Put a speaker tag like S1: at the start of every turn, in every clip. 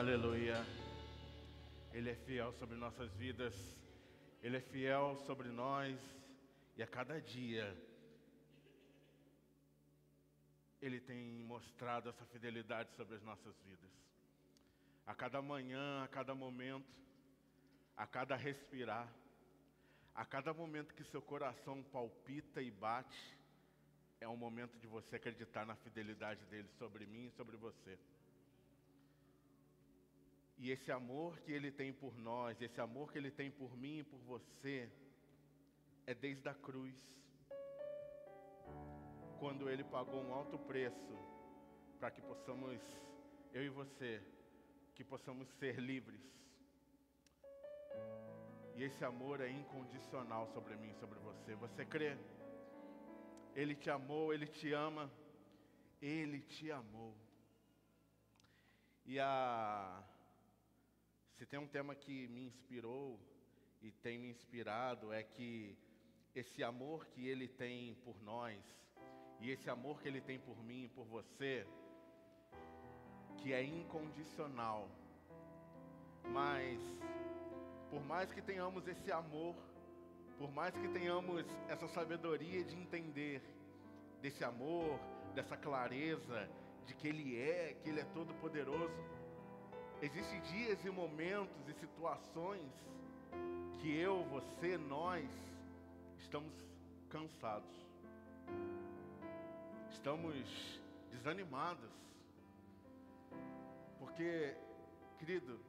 S1: Aleluia. Ele é fiel sobre nossas vidas. Ele é fiel sobre nós. E a cada dia Ele tem mostrado essa fidelidade sobre as nossas vidas. A cada manhã, a cada momento, a cada respirar, a cada momento que seu coração palpita e bate, é um momento de você acreditar na fidelidade dele sobre mim e sobre você. E esse amor que ele tem por nós, esse amor que ele tem por mim e por você, é desde a cruz, quando ele pagou um alto preço para que possamos, eu e você, que possamos ser livres. E esse amor é incondicional sobre mim e sobre você. Você crê? Ele te amou, ele te ama, ele te amou. Se tem um tema que me inspirou e tem me inspirado, é que esse amor que ele tem por nós, e esse amor que ele tem por mim e por você, que é incondicional, mas por mais que tenhamos esse amor, por mais que tenhamos essa sabedoria de entender desse amor, dessa clareza, de que Ele é todo poderoso, existem dias e momentos e situações que eu, você, nós estamos cansados, estamos desanimados, porque, querido,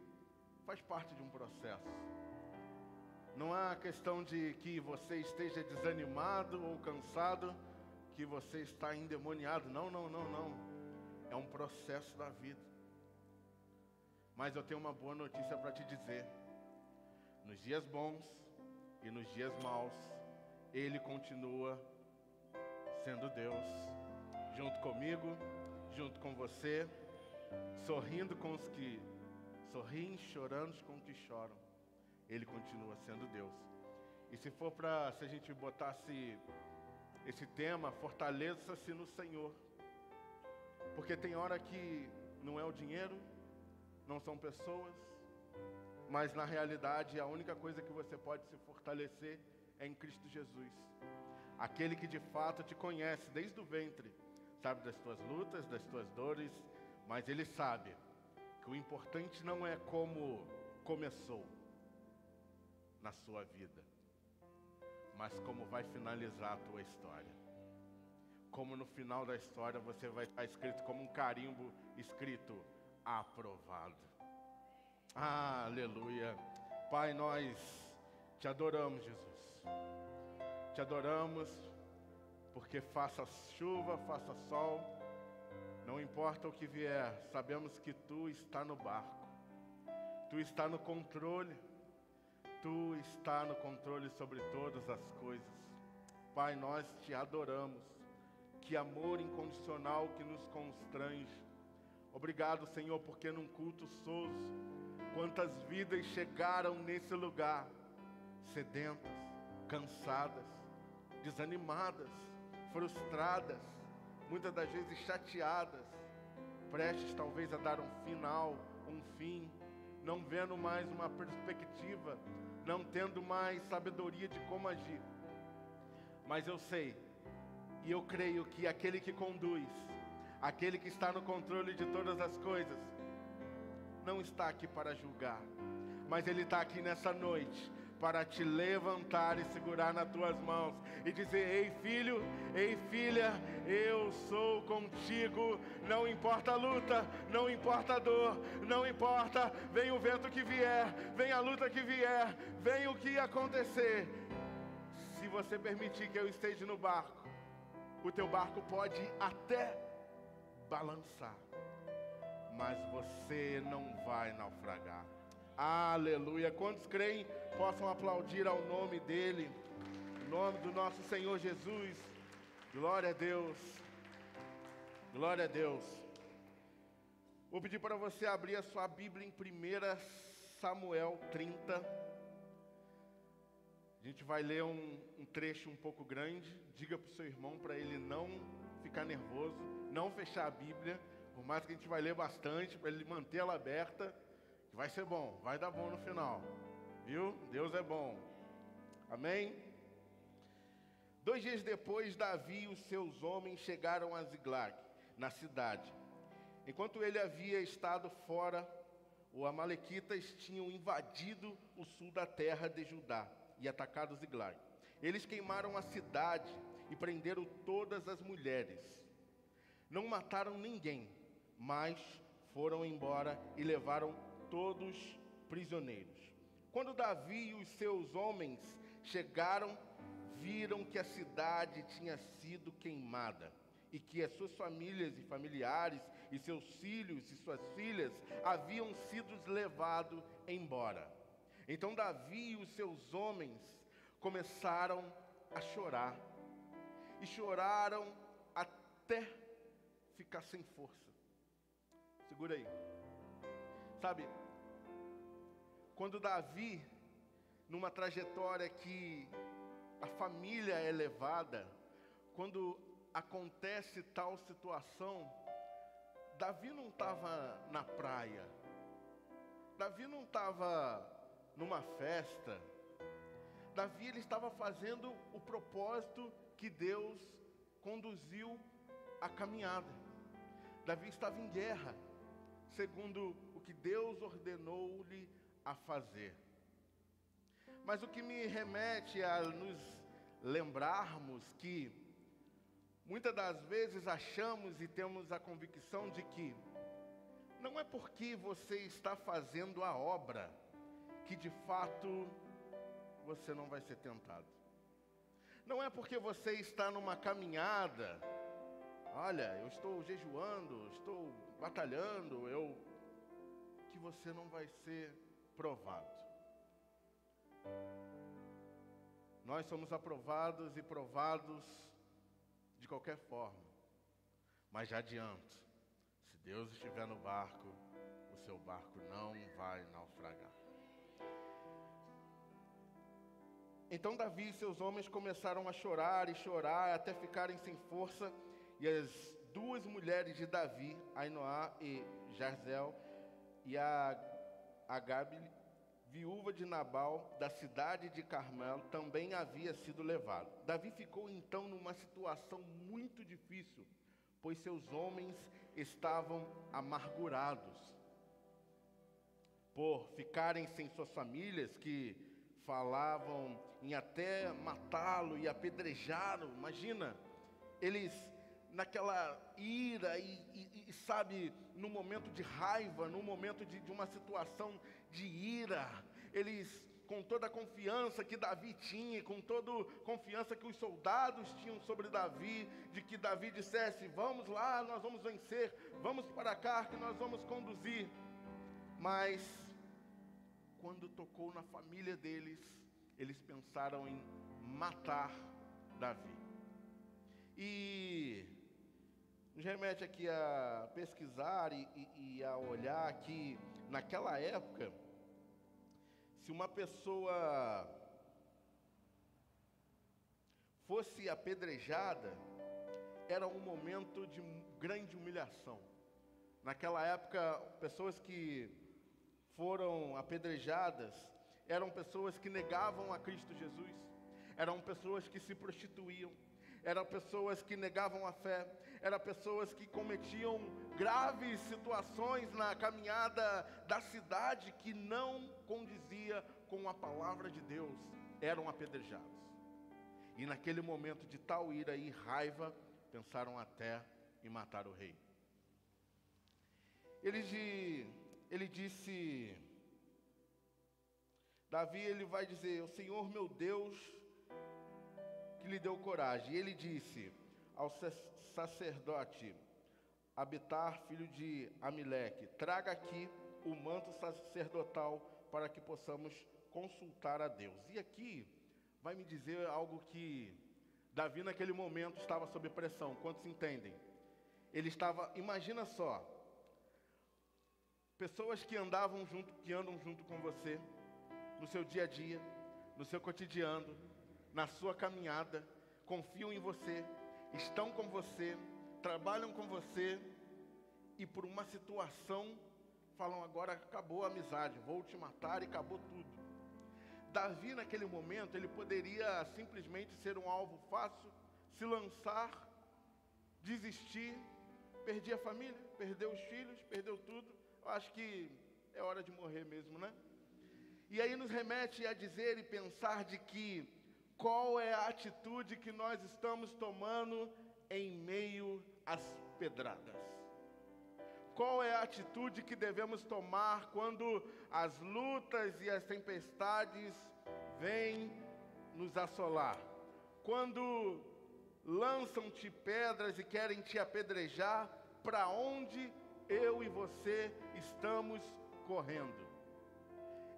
S1: faz parte de um processo. Não é a questão de que você esteja desanimado ou cansado, que você está endemoniado. Não. É um processo da vida. Mas eu tenho uma boa notícia para te dizer. Nos dias bons e nos dias maus, Ele continua sendo Deus. Junto comigo, junto com você, sorrindo com os que sorriem, chorando com os que choram. Ele continua sendo Deus. E se a gente botasse esse tema, fortaleça-se no Senhor. Porque tem hora que não é o dinheiro, não são pessoas, mas na realidade a única coisa que você pode se fortalecer é em Cristo Jesus. Aquele que de fato te conhece desde o ventre, sabe das tuas lutas, das tuas dores, mas Ele sabe que o importante não é como começou na sua vida, mas como vai finalizar a tua história. Como no final da história você vai estar escrito como um carimbo escrito aprovado. Aleluia. Pai, nós te adoramos, Jesus. Te adoramos porque faça chuva, faça sol, não importa o que vier, sabemos que Tu está no barco, Tu está no controle, Tu está no controle sobre todas as coisas. Pai, nós te adoramos. Que amor incondicional que nos constrange. Obrigado, Senhor, porque num culto soso, quantas vidas chegaram nesse lugar, sedentas, cansadas, desanimadas, frustradas, muitas das vezes chateadas, prestes talvez a dar um final, um fim, não vendo mais uma perspectiva, não tendo mais sabedoria de como agir. Mas eu sei, e eu creio que aquele que conduz, aquele que está no controle de todas as coisas, não está aqui para julgar, mas Ele está aqui nessa noite para te levantar e segurar nas tuas mãos e dizer: ei filho, ei filha, eu sou contigo. Não importa a luta, não importa a dor, não importa, vem o vento que vier, vem a luta que vier, vem o que acontecer. Se você permitir que eu esteja no barco, o teu barco pode até balançar, mas você não vai naufragar. Aleluia. Quantos creem possam aplaudir ao nome dEle, em nome do nosso Senhor Jesus. Glória a Deus. Glória a Deus. Vou pedir para você abrir a sua Bíblia em 1 Samuel 30. A gente vai ler um trecho um pouco grande. Diga para o seu irmão para ele não ficar nervoso, não fechar a Bíblia, por mais que a gente vai ler bastante, para ele manter ela aberta. vai ser bom, vai dar bom no final, viu? Deus é bom, amém? 2 dias depois, Davi e os seus homens chegaram a Ziglag, na cidade. Enquanto ele havia estado fora, os amalequitas tinham invadido o sul da terra de Judá e atacado Ziglag. Eles queimaram a cidade e prenderam todas as mulheres. Não mataram ninguém, mas foram embora e levaram todos prisioneiros. Quando Davi e os seus homens chegaram, viram que a cidade tinha sido queimada e que as suas famílias e familiares e seus filhos e suas filhas haviam sido levados embora. Então Davi e os seus homens começaram a chorar, e choraram até ficar sem força. Segura aí. Sabe, quando Davi, numa trajetória que a família é levada, quando acontece tal situação, Davi não estava na praia, Davi não estava numa festa, Davi ele estava fazendo o propósito que Deus conduziu a caminhada. Davi estava em guerra, segundo o que Deus ordenou-lhe a fazer. Mas o que me remete a nos lembrarmos que muitas das vezes achamos e temos a convicção de que não é porque você está fazendo a obra que de fato você não vai ser tentado. Não é porque você está numa caminhada, olha, eu estou jejuando, estou batalhando, que você não vai ser provado. Nós somos aprovados e provados de qualquer forma, mas já adianto, se Deus estiver no barco, o seu barco não vai naufragar. Então Davi e seus homens começaram a chorar e chorar até ficarem sem força, e as 2 mulheres de Davi, Ainoá e Jarzel, e a Agabe, viúva de Nabal, da cidade de Carmelo, também havia sido levado. Davi ficou então numa situação muito difícil, pois seus homens estavam amargurados por ficarem sem suas famílias, que falavam em até matá-lo e apedrejá-lo. Imagina, eles naquela ira e sabe, no momento de raiva, no momento de uma situação de ira, eles, com toda a confiança que Davi tinha, com toda a confiança que os soldados tinham sobre Davi, de que Davi dissesse, vamos lá, nós vamos vencer, vamos para cá que nós vamos conduzir. Mas, quando tocou na família deles, eles pensaram em matar Davi. E nos remete aqui a pesquisar e a olhar que naquela época, se uma pessoa fosse apedrejada, era um momento de grande humilhação. Naquela época, pessoas que foram apedrejadas eram pessoas que negavam a Cristo Jesus, eram pessoas que se prostituíam, eram pessoas que negavam a fé, eram pessoas que cometiam graves situações na caminhada da cidade que não condizia com a palavra de Deus, eram apedrejados. E naquele momento de tal ira e raiva, pensaram até em matar o rei. Ele disse, Davi, ele vai dizer, o Senhor meu Deus que lhe deu coragem. E ele disse ao sacerdote Abiatar, filho de Amileque, traga aqui o manto sacerdotal para que possamos consultar a Deus. E aqui vai me dizer algo que Davi naquele momento estava sob pressão. Quantos entendem? Ele estava, imagina só, pessoas que andam junto com você, no seu dia a dia, no seu cotidiano, na sua caminhada, confiam em você, estão com você, trabalham com você, e por uma situação falam, agora acabou a amizade, vou te matar e acabou tudo. Davi, naquele momento, ele poderia simplesmente ser um alvo fácil, se lançar, desistir, perder a família, perdeu os filhos, perdeu tudo. Eu acho que é hora de morrer mesmo, né? E aí nos remete a dizer e pensar de que qual é a atitude que nós estamos tomando em meio às pedradas. Qual é a atitude que devemos tomar quando as lutas e as tempestades vêm nos assolar? Quando lançam-te pedras e querem te apedrejar, para onde eu e você estamos correndo?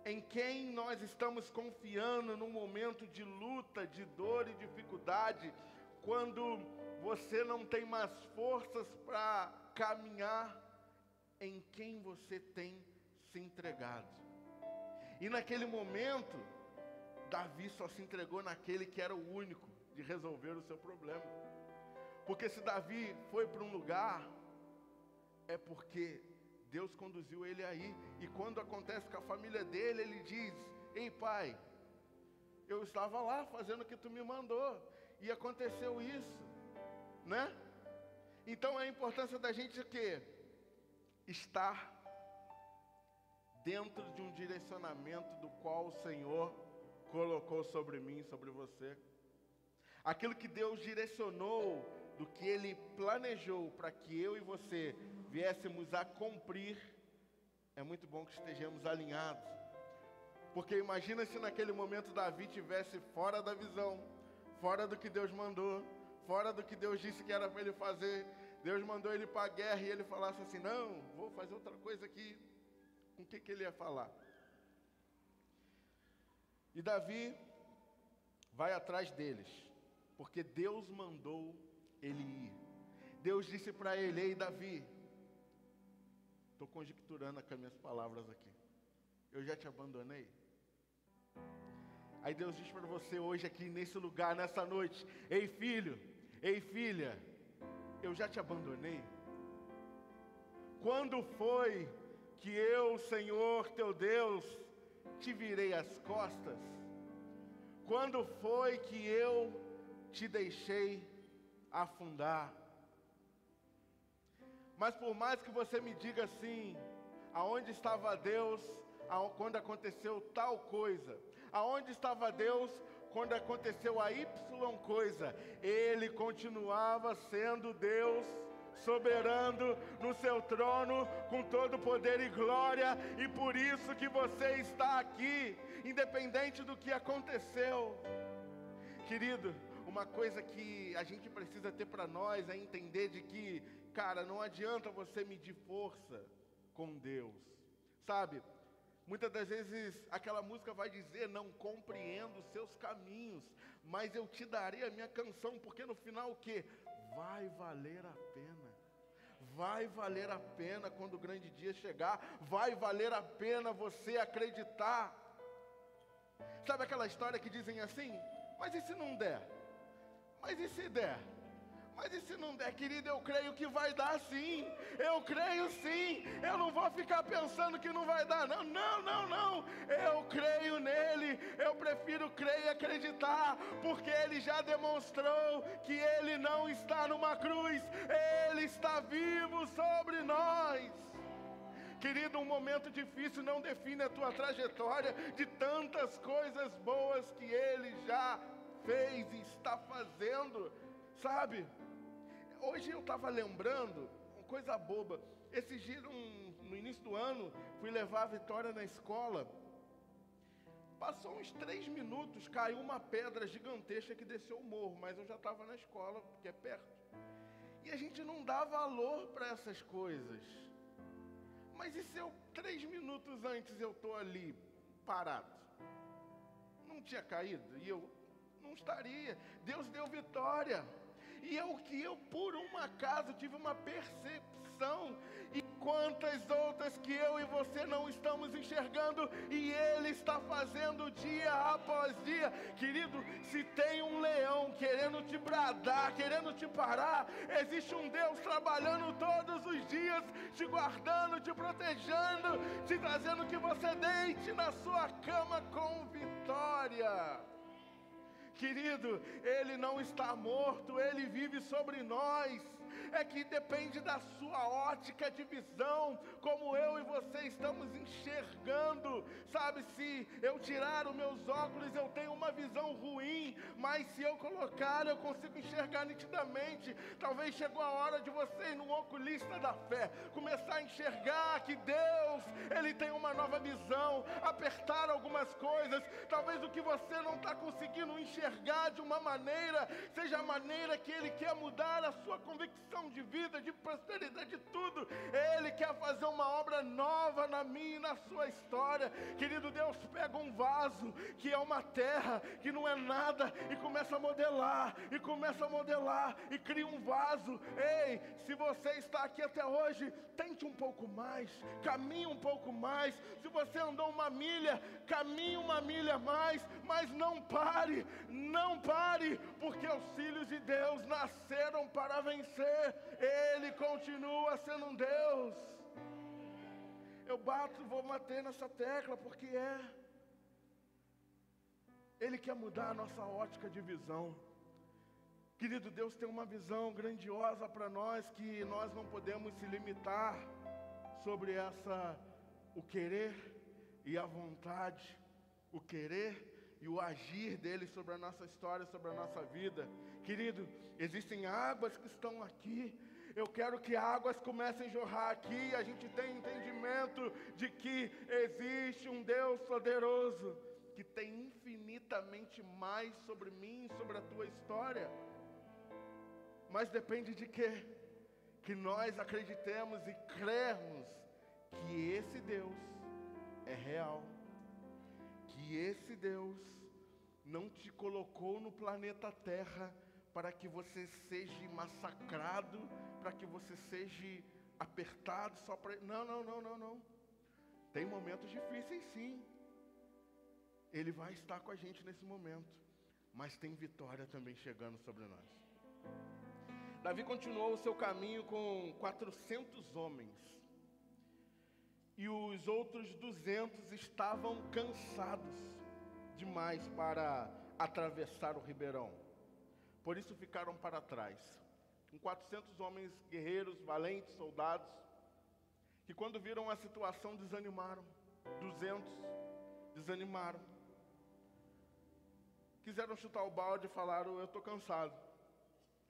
S1: Em quem nós estamos confiando num momento de luta, de dor e dificuldade, quando você não tem mais forças para caminhar? Em quem você tem se entregado? E naquele momento, Davi só se entregou naquele que era o único de resolver o seu problema. Porque se Davi foi para um lugar, é porque Deus conduziu ele aí. E quando acontece com a família dele, ele diz, ei pai, eu estava lá fazendo o que tu me mandou, e aconteceu isso, né? Então a importância da gente é o quê? Estar dentro de um direcionamento do qual o Senhor colocou sobre mim, sobre você. Aquilo que Deus direcionou, do que Ele planejou para que eu e você viéssemos a cumprir, é muito bom que estejamos alinhados. Porque imagina se naquele momento Davi estivesse fora da visão, fora do que Deus mandou, fora do que Deus disse que era para ele fazer. Deus mandou ele para a guerra e ele falasse assim, não, vou fazer outra coisa aqui. Com o que ele ia falar? E Davi vai atrás deles, porque Deus mandou ele ir. Deus disse para ele, ei Davi, estou conjecturando com as minhas palavras aqui, eu já te abandonei? Aí Deus diz para você hoje aqui nesse lugar, nessa noite, ei filho, ei filha, eu já te abandonei? Quando foi que eu, Senhor teu Deus, te virei as costas? Quando foi que eu te deixei afundar? Mas por mais que você me diga assim, aonde estava Deus quando aconteceu tal coisa? Aonde estava Deus quando aconteceu a Y coisa? Ele continuava sendo Deus, soberano no seu trono, com todo poder e glória, e por isso que você está aqui, independente do que aconteceu. Querido, uma coisa que a gente precisa ter para nós é entender de que, cara, não adianta você medir força com Deus, sabe? Muitas das vezes aquela música vai dizer, não compreendo os seus caminhos, mas eu te darei a minha canção, porque no final o quê? Vai valer a pena. Vai valer a pena quando o grande dia chegar. Vai valer a pena você acreditar. Sabe aquela história que dizem assim, mas e se não der? Mas e se der? Mas e se não der, querido, eu creio que vai dar sim. Eu creio sim. Eu não vou ficar pensando que não vai dar. Não, não, não, não. Eu creio nele. Eu prefiro crer e acreditar, porque ele já demonstrou que ele não está numa cruz. Ele está vivo sobre nós. Querido, um momento difícil não define a tua trajetória de tantas coisas boas que ele já fez e está fazendo. Sabe? Hoje eu estava lembrando, uma coisa boba. Esse dia, no início do ano, fui levar a Vitória na escola. Passou uns 3 minutos, caiu uma pedra gigantesca que desceu o morro, mas eu já estava na escola, porque é perto. E a gente não dá valor para essas coisas. Mas e se 3 minutos antes eu estou ali, parado? Não tinha caído? E eu não estaria. Deus deu vitória. E por um acaso, tive uma percepção convicção, e quantas outras que eu e você não estamos enxergando, e Ele está fazendo dia após dia. Querido, se tem um leão querendo te bradar, querendo te parar, existe um Deus trabalhando todos os dias, te guardando, te protegendo, te trazendo que você deite na sua cama com vitória. Querido, Ele não está morto, Ele vive sobre nós. É que depende da sua ótica de visão, como eu e você estamos enxergando. Sabe, se eu tirar os meus óculos, eu tenho uma visão ruim, mas se eu colocar, eu consigo enxergar nitidamente. Talvez chegou a hora de você ir no oculista da fé, começar a enxergar que Deus, Ele tem uma nova visão, apertar algumas coisas. Talvez o que você não está conseguindo enxergar de uma maneira, seja a maneira que Ele quer mudar a sua convicção de vida, de prosperidade, de tudo. Ele quer fazer uma obra nova na minha e na sua história. Querido, Deus pega um vaso que é uma terra, que não é nada, e começa a modelar, e começa a modelar, e cria um vaso. Ei, se você está aqui até hoje, tente um pouco mais, caminhe um pouco mais. Se você andou uma milha, caminhe uma milha mais, mas não pare, porque os filhos de Deus nasceram para vencer. Ele continua sendo um Deus. Eu vou bater nessa tecla, porque Ele quer mudar a nossa ótica de visão. Querido, Deus tem uma visão grandiosa para nós, que nós não podemos se limitar sobre o querer e a vontade, o querer e o agir dele sobre a nossa história, sobre a nossa vida. Querido, existem águas que estão aqui. Eu quero que águas comecem a jorrar aqui, e a gente tem entendimento de que existe um Deus poderoso, que tem infinitamente mais sobre mim, sobre a tua história. Mas depende de quê? Que nós acreditemos e crermos que esse Deus é real, que esse Deus não te colocou no planeta Terra para que você seja massacrado, para que você seja apertado só para... Não. Tem momentos difíceis, sim. Ele vai estar com a gente nesse momento, mas tem vitória também chegando sobre nós. Davi continuou o seu caminho com 400 homens, e os outros 200 estavam cansados demais para atravessar o ribeirão. Por isso ficaram para trás, com 400 homens guerreiros, valentes, soldados, que quando viram a situação desanimaram. 200 desanimaram. Quiseram chutar o balde e falaram: eu estou cansado.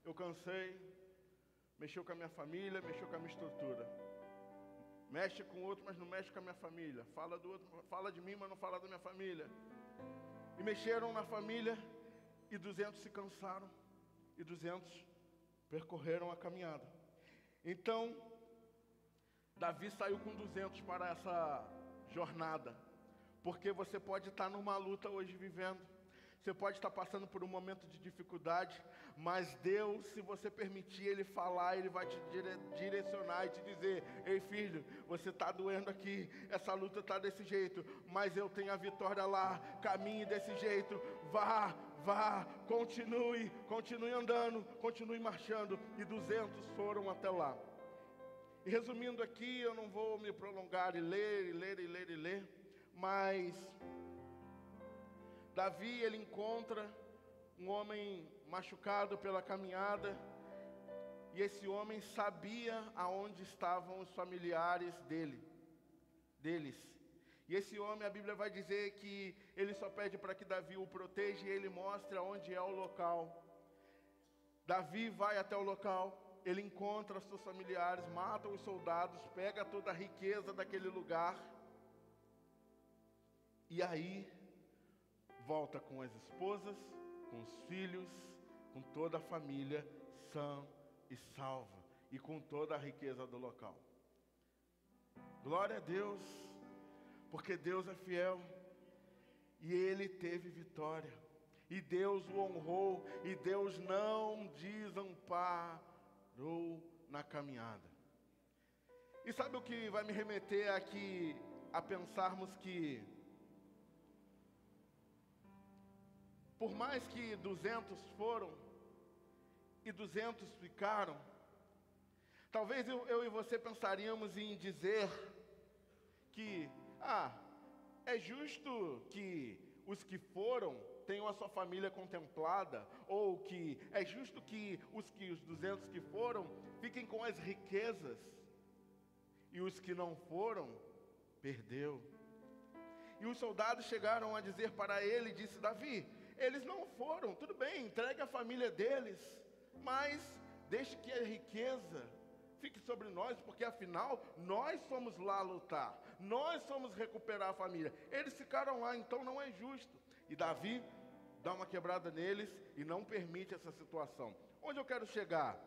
S1: Eu cansei, mexeu com a minha família, mexeu com a minha estrutura. Mexe com o outro, mas não mexe com a minha família. Fala do outro, fala de mim, mas não fala da minha família. E mexeram na família, e 200 se cansaram, e 200 percorreram a caminhada. Então, Davi saiu com 200 para essa jornada, porque você pode estar numa luta hoje vivendo, você pode estar passando por um momento de dificuldade, mas Deus, se você permitir Ele falar, Ele vai te direcionar e te dizer: ei filho, você está doendo aqui, essa luta está desse jeito, mas eu tenho a vitória lá, caminhe desse jeito, vá, continue andando, continue marchando. E 200 foram até lá. E resumindo aqui, eu não vou me prolongar e ler, mas Davi, ele encontra um homem machucado pela caminhada, e esse homem sabia aonde estavam os familiares deles. E esse homem, a Bíblia vai dizer que ele só pede para que Davi o proteja, e ele mostra onde é o local. Davi vai até o local, ele encontra seus familiares, mata os soldados, pega toda a riqueza daquele lugar, e aí volta com as esposas, com os filhos, com toda a família, sã e salva, e com toda a riqueza do local. Glória a Deus, porque Deus é fiel, e ele teve vitória, e Deus o honrou, e Deus não desamparou na caminhada. E sabe o que vai me remeter aqui a pensarmos que, por mais que 200 foram e 200 ficaram, talvez eu e você pensaríamos em dizer que, é justo que os que foram tenham a sua família contemplada, ou que é justo que os 200 que foram fiquem com as riquezas, e os que não foram, perdeu. E os soldados chegaram a dizer para ele, disse: Davi, eles não foram, tudo bem, entregue a família deles, mas deixe que a riqueza fique sobre nós, porque afinal, nós somos lá lutar, nós somos recuperar a família. Eles ficaram lá, então não é justo. E Davi dá uma quebrada neles e não permite essa situação. Onde eu quero chegar?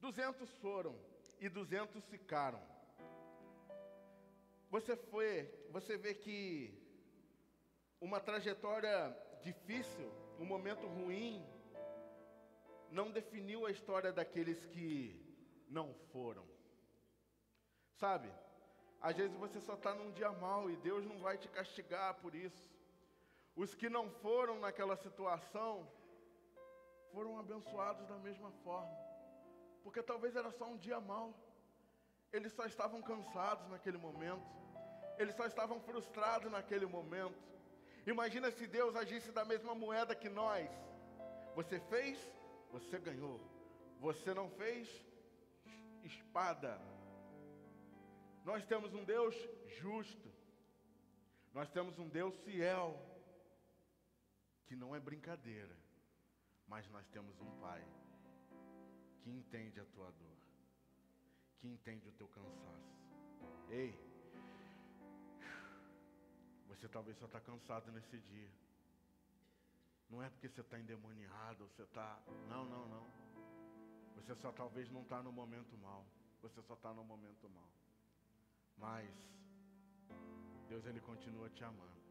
S1: 200 foram e 200 ficaram. Você vê que uma trajetória difícil, um momento ruim, não definiu a história daqueles que não foram. Sabe, às vezes você só está num dia mau e Deus não vai te castigar por isso. Os que não foram naquela situação foram abençoados da mesma forma, porque talvez era só um dia mau. Eles só estavam cansados naquele momento, eles só estavam frustrados naquele momento. Imagina se Deus agisse da mesma moeda que nós. Você fez, você ganhou. Você não fez, espada. Nós temos um Deus justo. Nós temos um Deus fiel, que não é brincadeira. Mas nós temos um Pai que entende a tua dor, que entende o teu cansaço. Ei, você talvez só está cansado nesse dia. Não é porque você está endemoniado, você está... Não. Você só talvez não está no momento mal. Você só está no momento mal. Mas Deus, Ele continua te amando.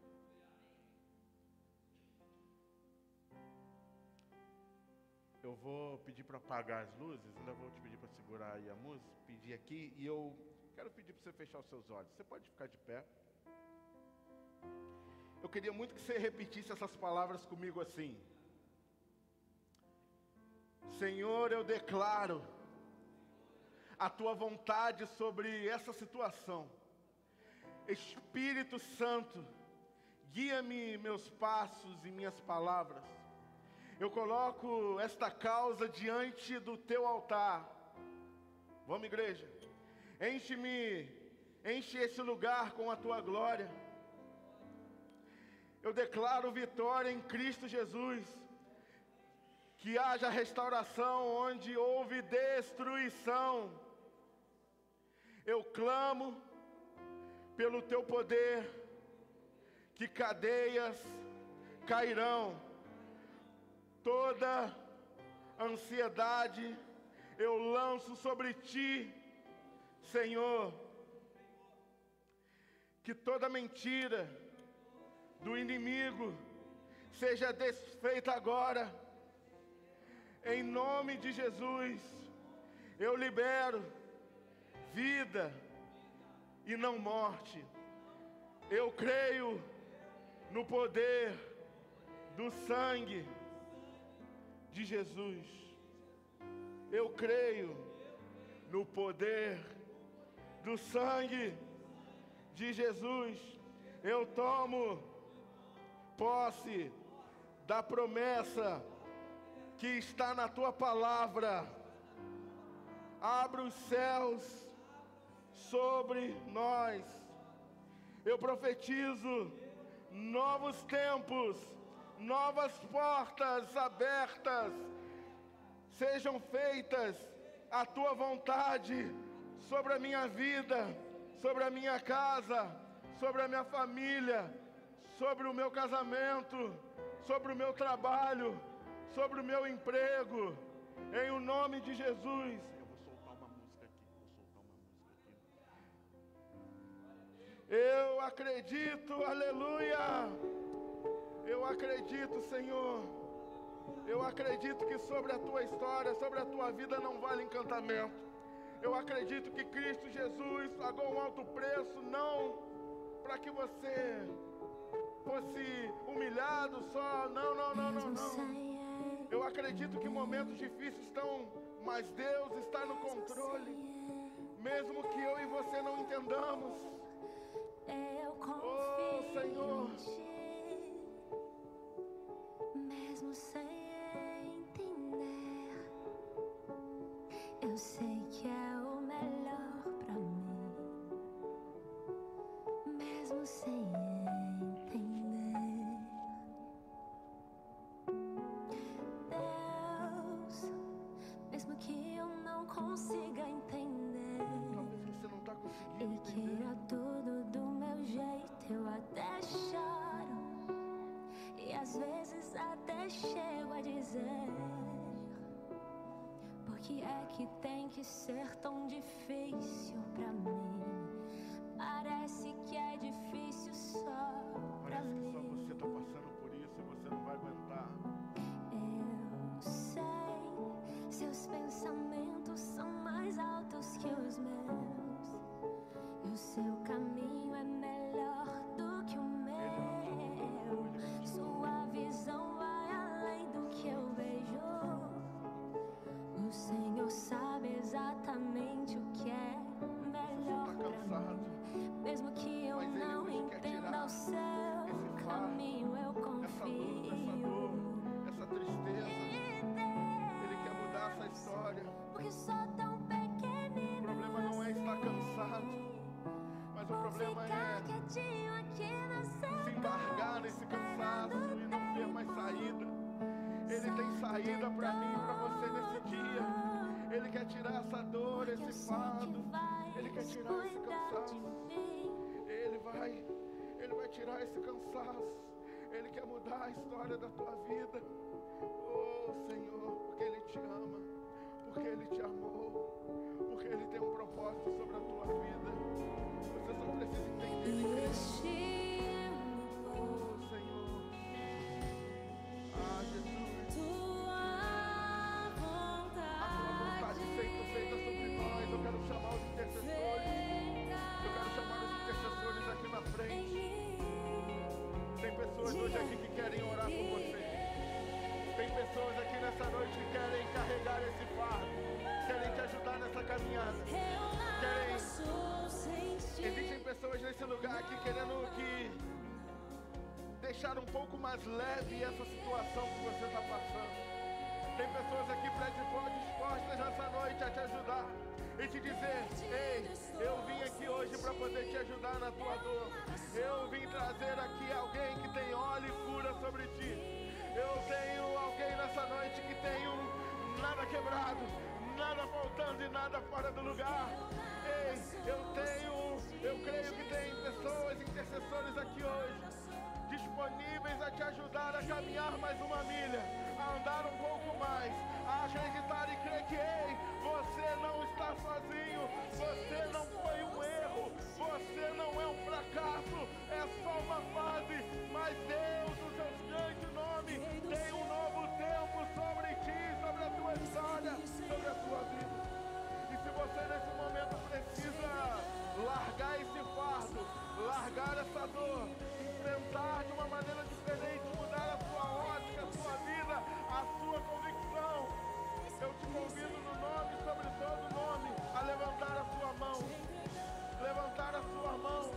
S1: Eu vou pedir para apagar as luzes, ainda vou te pedir para segurar aí a música, pedir aqui, e eu quero pedir para você fechar os seus olhos. Você pode ficar de pé. Eu queria muito que você repetisse essas palavras comigo assim: Senhor, eu declaro a tua vontade sobre essa situação. Espírito Santo, guia-me meus passos e minhas palavras. Eu coloco esta causa diante do teu altar. Vamos, igreja. Enche esse lugar com a tua glória. Eu declaro vitória em Cristo Jesus. Que haja restauração onde houve destruição. Eu clamo pelo teu poder, que cadeias cairão. Toda ansiedade eu lanço sobre ti, Senhor. Que toda mentira do inimigo seja desfeita agora. Em nome de Jesus, eu libero vida e não morte. Eu creio no poder do sangue de Jesus. Eu creio no poder do sangue de Jesus. Eu tomo posse da promessa que está na tua palavra. Abra os céus sobre nós. Eu profetizo novos tempos, novas portas abertas. Sejam feitas a tua vontade sobre a minha vida, sobre a minha casa, sobre a minha família, sobre o meu casamento, sobre o meu trabalho, sobre o meu emprego, em o nome de Jesus. Eu vou soltar uma música aqui, Eu acredito, aleluia. Eu acredito, Senhor. Eu acredito que sobre a tua história, sobre a tua vida não vale encantamento. Eu acredito que Cristo Jesus pagou um alto preço, não para que você fosse humilhado só. Não. Eu acredito que momentos difíceis estão, mas Deus está no controle. Mesmo que eu e você não entendamos. Oh, Senhor.
S2: Mesmo sem entender, eu sei que é o melhor pra mim. Mesmo sem entender, Deus, mesmo que eu não consiga entender,
S1: Talvez você não está conseguindo
S2: e
S1: entender.
S2: queira tudo do meu jeito, eu até choro. E às vezes até chego a dizer: por que é que tem que ser tão difícil pra mim? Parece que é difícil só pra
S1: Parece que
S2: mim.
S1: só você está passando por isso e você não vai aguentar.
S2: Eu sei, seus pensamentos são mais altos que os meus, e o seu caminho é melhor do que o meu. Sua visão vai além do que eu vejo. O Senhor sabe exatamente o que é melhor pra mim. Mesmo que eu não entenda o seu caminho, eu confio.
S1: Essa tristeza. Ele quer mudar essa história.
S2: Porque sou tão pequenina.
S1: O problema não é estar cansado, mas o problema é se embargar nesse cansaço e não ter mais saída. Ele tem saída para mim e para você nesse dia. Ele quer tirar essa dor, esse fardo. Ele quer tirar esse cansaço. Ele vai tirar esse cansaço. Ele quer mudar a história da tua vida. Oh, Senhor, porque Ele te ama, porque Ele te amou, porque Ele tem um propósito sobre a tua vida. Você só precisa entender e crer. Oh, Senhor. Ah, Jesus. A tua vontade seja feita sobre nós. Eu quero chamar os intercessores. Eu quero chamar os intercessores aqui na frente. Tem pessoas hoje aqui que querem orar por você. Tem pessoas aqui nessa noite que querem carregar esse fardo, querem te ajudar nessa caminhada. Existem pessoas nesse lugar aqui querendo que deixar um pouco mais leve essa situação que você está passando. Tem pessoas aqui dispostas nessa noite a te ajudar e te dizer: ei, eu vim aqui hoje para poder te ajudar na tua dor. Eu vim trazer aqui alguém que tem óleo e cura sobre ti. Eu tenho alguém nessa noite que tem nada quebrado, nada faltando e nada fora do lugar. Ei, eu creio que tem pessoas, intercessores aqui hoje, disponíveis a te ajudar a caminhar mais uma milha, a andar um pouco mais, a acreditar e crer que, ei, você não está sozinho, você não foi um erro, você não é um fracasso, é só uma fase, mas Deus, o seu grande nome, tem um novo tempo sobre ti, sobre a tua história, sobre a tua vida. E se você nesse momento precisa largar esse fardo, largar essa dor, enfrentar de uma maneira diferente, mudar a sua ótica, a sua vida, a sua convicção, eu te convido no nome, sobre todo nome, a levantar a sua mão. Levantar a sua mão.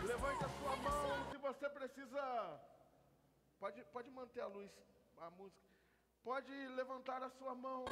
S1: Levante a sua mão. Se você precisa, pode manter a luz, a música. Pode levantar a sua mão.